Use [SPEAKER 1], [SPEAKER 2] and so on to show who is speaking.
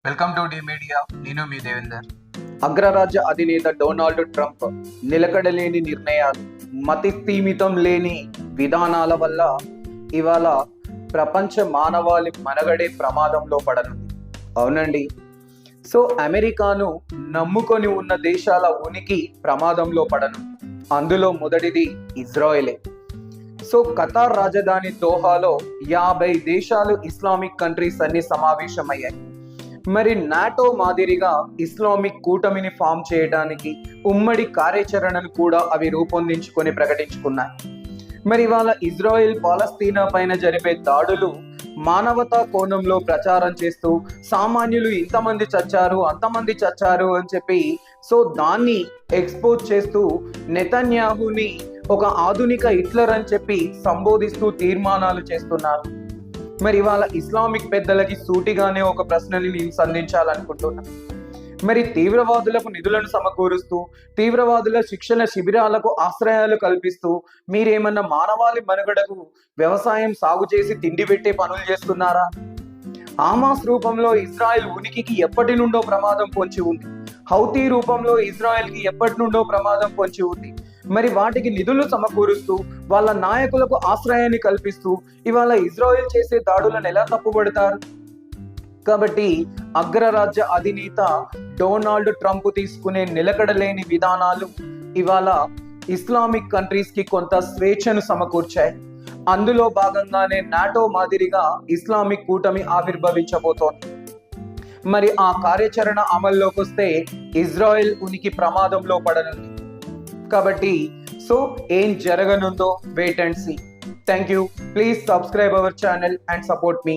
[SPEAKER 1] Welcome to D media. నేను మీ దేవేందర్.
[SPEAKER 2] అగ్రరాజ్య అధినేత Donald Trump నిలకడలేని నిర్ణయాలు, మతి స్థీమితం లేని విధానాల వల్ల ఇవాళ ప్రపంచ మానవాళి మనుగడే ప్రమాదంలో పడనుంది. అవునండి. సో అమెరికాను నమ్ముకొని ఉన్న దేశాల ఉనికి ప్రమాదంలో పడను. అందులో మొదటిది ఇజ్రాయెలే. సో ఖతార్ రాజధాని దోహాలో 50 దేశాలు ఇస్లామిక్ కంట్రీస్ అన్ని సమావేశమయ్యాయి. మరి నాటో మాదిరిగా ఇస్లామిక్ కూటమిని ఫామ్ చేయడానికి ఉమ్మడి కార్యాచరణను కూడా అవి రూపొందించుకొని ప్రకటించుకున్నాయి. మరి ఇవాళ ఇజ్రాయెల్ పాలస్తీనా పైన జరిపే దాడులు మానవతా కోణంలో ప్రచారం చేస్తూ సామాన్యులు ఇంతమంది చచ్చారు అంతమంది చచ్చారు అని చెప్పి సో దాన్ని ఎక్స్పోజ్ చేస్తూ నెతన్యాహుని ఒక ఆధునిక హిట్లర్ అని చెప్పి సంబోధిస్తూ తీర్మానాలు చేస్తున్నారు. మరి ఇవాళ ఇస్లామిక్ పెద్దలకి సూటిగానే ఒక ప్రశ్నని నేను సంధించాలనుకుంటున్నా. మరి తీవ్రవాదులకు నిధులను సమకూరుస్తూ తీవ్రవాదుల శిక్షణ శిబిరాలకు ఆశ్రయాలు కల్పిస్తూ మీరేమన్నా మానవాళి మనుగడకు వ్యవసాయం సాగు చేసి తిండి పెట్టే పనులు చేస్తున్నారా? హమాస్ రూపంలో ఇజ్రాయెల్ ఉనికికి ఎప్పటి నుండో ప్రమాదం పొంచి ఉంది. హౌతీ రూపంలో ఇజ్రాయెల్కి ఎప్పటి నుండో ప్రమాదం పొంచి ఉంది. మరి వాటికి నిధులు సమకూరుస్తూ వాళ్ళ నాయకులకు ఆశ్రయాన్ని కల్పిస్తూ ఇవాళ ఇజ్రాయెల్ చేసే దాడులను ఎలా తప్పుపడతారు? కాబట్టి అగ్రరాజ్య అధినేత డొనాల్డ్ ట్రంప్ తీసుకునే నిలకడలేని విధానాలు ఇవాళ ఇస్లామిక్ కంట్రీస్ కి కొంత స్వేచ్ఛను సమకూర్చాయి. అందులో భాగంగానే నాటో మాదిరిగా ఇస్లామిక్ కూటమి ఆవిర్భవించబోతోంది. మరి ఆ కార్యాచరణ అమల్లోకి వస్తే ఇజ్రాయెల్ ఉనికి ప్రమాదంలో పడనుంది. కాబట్టి సో ఏం జరగనుందో wait and see. Thank you. Please subscribe our channel and support me.